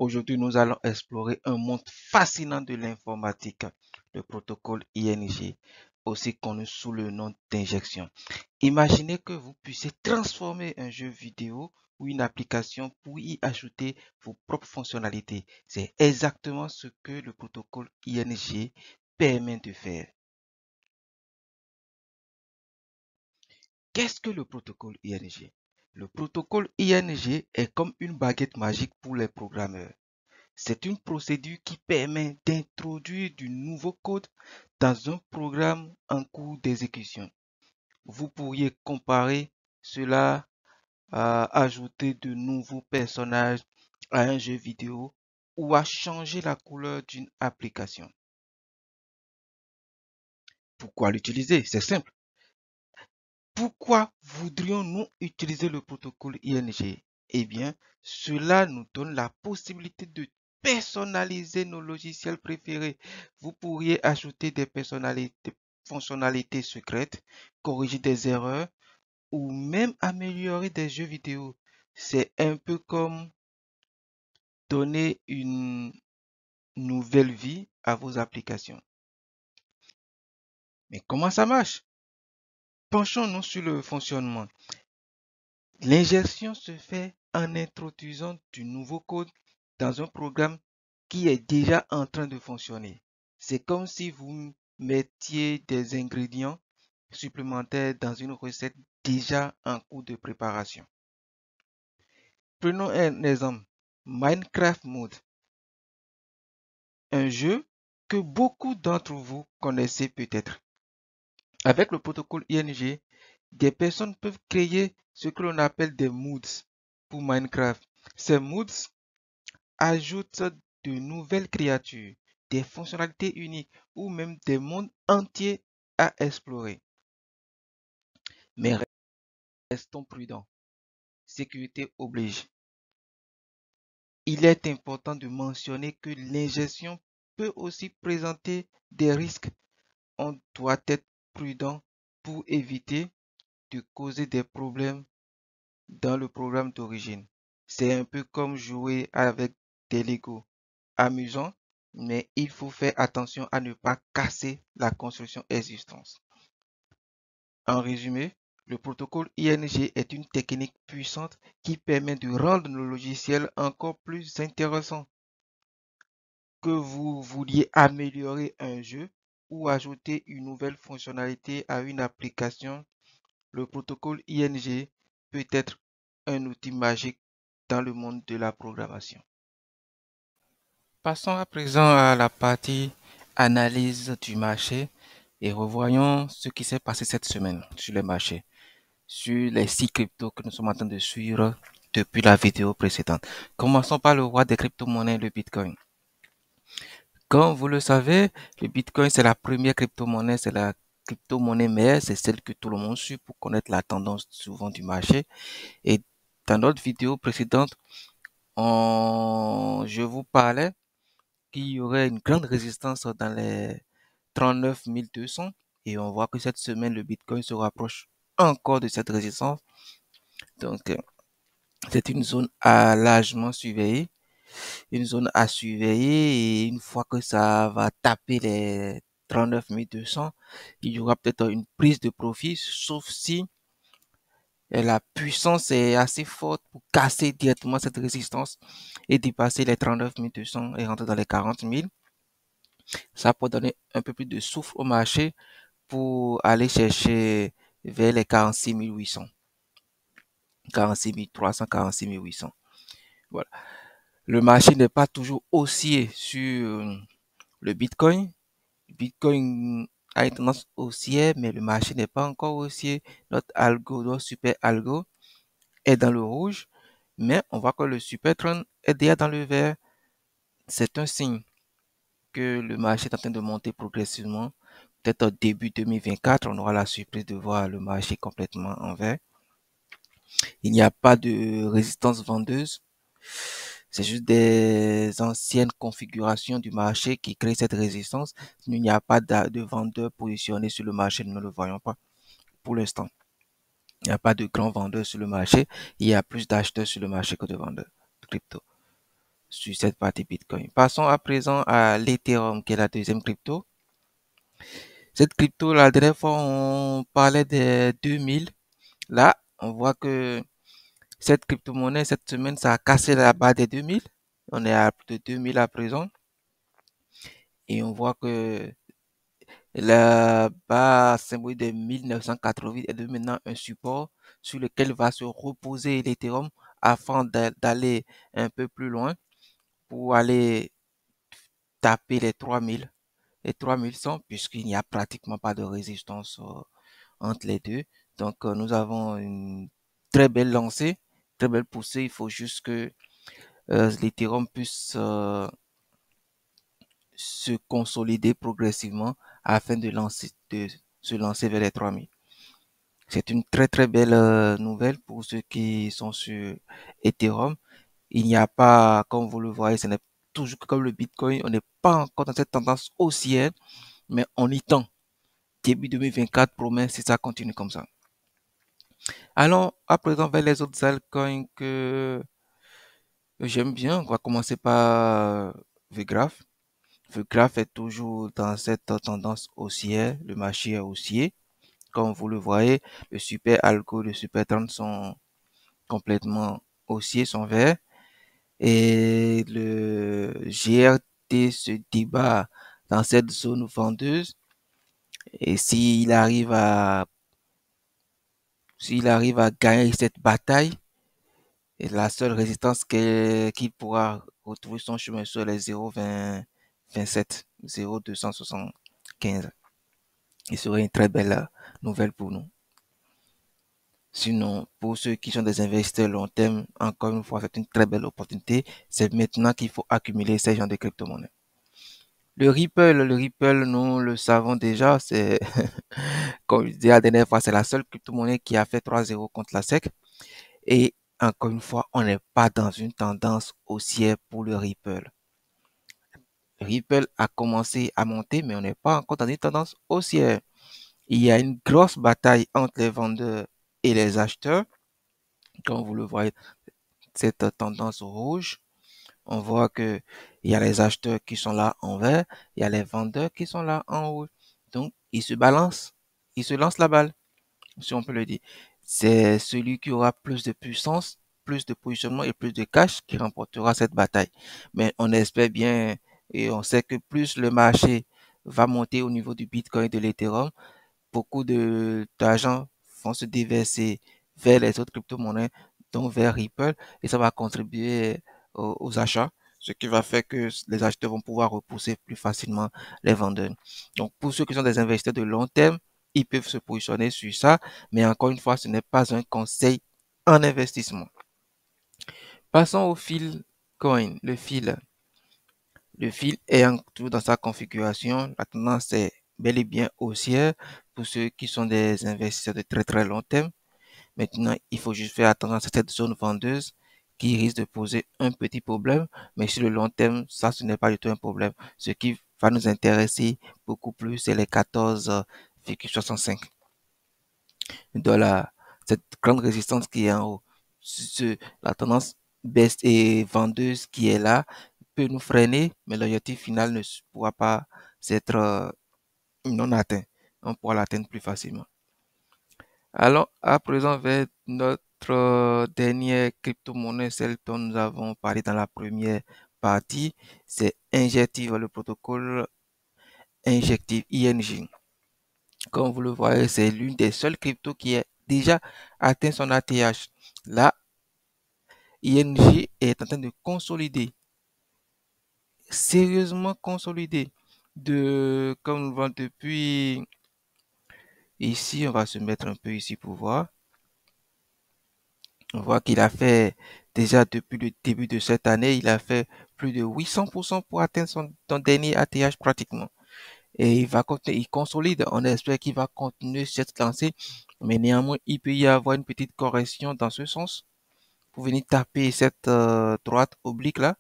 Aujourd'hui, nous allons explorer un monde fascinant de l'informatique, le protocole ING, aussi connu sous le nom d'injection. Imaginez que vous puissiez transformer un jeu vidéo ou une application pour y ajouter vos propres fonctionnalités. C'est exactement ce que le protocole ING permet de faire. Qu'est-ce que le protocole ING? Le protocole ING est comme une baguette magique pour les programmeurs. C'est une procédure qui permet d'introduire du nouveau code dans un programme en cours d'exécution. Vous pourriez comparer cela à ajouter de nouveaux personnages à un jeu vidéo ou à changer la couleur d'une application. Pourquoi l'utiliser? C'est simple. Pourquoi voudrions-nous utiliser le protocole ING? Eh bien, cela nous donne la possibilité de personnaliser nos logiciels préférés. Vous pourriez ajouter des fonctionnalités secrètes, corriger des erreurs ou même améliorer des jeux vidéo. C'est un peu comme donner une nouvelle vie à vos applications. Mais comment ça marche? Penchons-nous sur le fonctionnement. L'injection se fait en introduisant du nouveau code dans un programme qui est déjà en train de fonctionner. C'est comme si vous mettiez des ingrédients supplémentaires dans une recette déjà en cours de préparation. Prenons un exemple, Minecraft Mode, un jeu que beaucoup d'entre vous connaissez peut-être. Avec le protocole ING, des personnes peuvent créer ce que l'on appelle des moods pour Minecraft. Ces moods ajoutent de nouvelles créatures, des fonctionnalités uniques ou même des mondes entiers à explorer. Mais restons prudents. Sécurité oblige. Il est important de mentionner que l'ingestion peut aussi présenter des risques. On doit être prudent pour éviter de causer des problèmes dans le programme d'origine. C'est un peu comme jouer avec des Lego. Amusant, mais il faut faire attention à ne pas casser la construction existante. En résumé, le protocole ING est une technique puissante qui permet de rendre nos logiciels encore plus intéressants. Que vous vouliez améliorer un jeu ou ajouter une nouvelle fonctionnalité à une application, le protocole ING peut être un outil magique dans le monde de la programmation. Passons à présent à la partie analyse du marché et revoyons ce qui s'est passé cette semaine sur les marchés, sur les 6 cryptos que nous sommes en train de suivre depuis la vidéo précédente. Commençons par le roi des crypto-monnaies, le Bitcoin. Comme vous le savez, le Bitcoin, c'est la première crypto-monnaie, c'est la crypto-monnaie mère, c'est celle que tout le monde suit pour connaître la tendance souvent du marché. Et dans notre vidéo précédente, je vous parlais qu'il y aurait une grande résistance dans les 39 200 et on voit que cette semaine, le Bitcoin se rapproche encore de cette résistance. Donc, c'est une zone à largement surveiller, une zone à surveiller et une fois que ça va taper les 39 200, il y aura peut-être une prise de profit, sauf si la puissance est assez forte pour casser directement cette résistance et dépasser les 39 200 et rentrer dans les 40 000. Ça peut donner un peu plus de souffle au marché pour aller chercher vers les 46 800, 46 300, 46 800. Voilà. Le marché n'est pas toujours haussier sur le Bitcoin. Bitcoin a une tendance haussière, mais le marché n'est pas encore haussier. Notre algo, notre super algo est dans le rouge, mais on voit que le super trend est déjà dans le vert. C'est un signe que le marché est en train de monter progressivement. Peut-être au début 2024, on aura la surprise de voir le marché complètement en vert. Il n'y a pas de résistance vendeuse. C'est juste des anciennes configurations du marché qui créent cette résistance. Il n'y a pas de vendeurs positionnés sur le marché, nous ne le voyons pas pour l'instant. Il n'y a pas de grands vendeurs sur le marché. Il y a plus d'acheteurs sur le marché que de vendeurs de crypto. sur cette partie Bitcoin. Passons à présent à l'Ethereum, qui est la deuxième crypto. Cette crypto, la dernière fois, on parlait des 2000. Là, on voit que cette crypto-monnaie, cette semaine, ça a cassé la barre des 2000. On est à plus de 2000 à présent. Et on voit que la barre symbolique de 1980 est devenu maintenant un support sur lequel va se reposer l'Ethereum afin d'aller un peu plus loin pour aller taper les 3100 puisqu'il n'y a pratiquement pas de résistance entre les deux. Donc nous avons une très belle lancée, très belle poussée. Il faut juste que l'Ethereum puisse se consolider progressivement afin de se lancer vers les 3000. C'est une très très belle nouvelle pour ceux qui sont sur Ethereum. Il n'y a pas, comme vous le voyez, ce n'est toujours que comme le Bitcoin, on n'est pas encore dans cette tendance haussière, mais on y tend. Début 2024 promet si ça continue comme ça. Allons à présent vers les autres altcoins que j'aime bien. On va commencer par VGraph. VGraph est toujours dans cette tendance haussière. Le marché est haussier. Comme vous le voyez, le super algo, le super trend sont complètement haussiers, sont verts. Et le GRT se débat dans cette zone vendeuse. Et s'il arrive à gagner cette bataille, et la seule résistance qu'il pourra retrouver son chemin sur les 0,27, 0,275. Il serait une très belle nouvelle pour nous. Sinon, pour ceux qui sont des investisseurs long terme, encore une fois, c'est une très belle opportunité. C'est maintenant qu'il faut accumuler ces genres de crypto-monnaies. Le Ripple, nous le savons déjà, c'est, comme je disais la dernière fois, c'est la seule crypto-monnaie qui a fait 3-0 contre la SEC. Et encore une fois, on n'est pas dans une tendance haussière pour le Ripple. Ripple a commencé à monter, mais on n'est pas encore dans une tendance haussière. Il y a une grosse bataille entre les vendeurs et les acheteurs. Comme vous le voyez, cette tendance rouge, on voit que il y a les acheteurs qui sont là en vert, il y a les vendeurs qui sont là en rouge. Donc, ils se balancent, ils se lancent la balle, si on peut le dire. C'est celui qui aura plus de puissance, plus de positionnement et plus de cash qui remportera cette bataille. Mais on espère bien et on sait que plus le marché va monter au niveau du Bitcoin et de l'Ethereum, beaucoup d'argent vont se déverser vers les autres crypto-monnaies, dont vers Ripple, et ça va contribuer aux achats, ce qui va faire que les acheteurs vont pouvoir repousser plus facilement les vendeurs. Donc, pour ceux qui sont des investisseurs de long terme, ils peuvent se positionner sur ça, mais encore une fois, ce n'est pas un conseil en investissement. Passons au fil coin, le fil. Le fil est toujours dans sa configuration. La tendance est bel et bien haussière pour ceux qui sont des investisseurs de très très long terme. Maintenant, il faut juste faire attention à cette zone vendeuse qui risque de poser un petit problème, mais sur le long terme, ça, ce n'est pas du tout un problème. Ce qui va nous intéresser beaucoup plus, c'est les 14,65 dollars. Cette grande résistance qui est en haut. La tendance baisse et vendeuse qui est là peut nous freiner, mais l'objectif final ne pourra pas être non atteint. On pourra l'atteindre plus facilement. Allons à présent vers notre dernière crypto-monnaie, celle dont nous avons parlé dans la première partie. C'est Injective, le protocole Injective INJ. Comme vous le voyez, c'est l'une des seules cryptos qui a déjà atteint son ATH. Là, INJ est en train de consolider, sérieusement consolider. Comme nous le voyons depuis ici, on va se mettre un peu ici pour voir. On voit qu'il a fait déjà depuis le début de cette année, il a fait plus de 800% pour atteindre son dernier ATH pratiquement. Et il va continuer, il consolide. On espère qu'il va continuer cette lancée. Mais néanmoins, il peut y avoir une petite correction dans ce sens pour venir taper cette droite oblique là,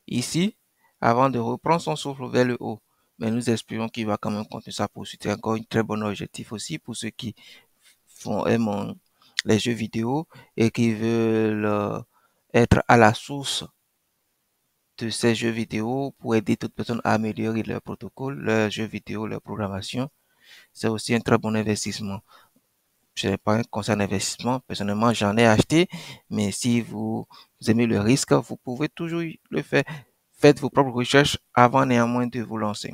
ici, avant de reprendre son souffle vers le haut. Mais nous espérons qu'il va quand même continuer sa poursuite. C'est encore une très bonne objectif aussi pour ceux qui aiment les jeux vidéo et qui veulent être à la source de ces jeux vidéo pour aider toute personne à améliorer leur protocole, leurs jeux vidéo, leur programmation. C'est aussi un très bon investissement. Je n'ai pas un conseil d'investissement. Personnellement, j'en ai acheté, mais si vous aimez le risque, vous pouvez toujours le faire. Faites vos propres recherches avant néanmoins de vous lancer.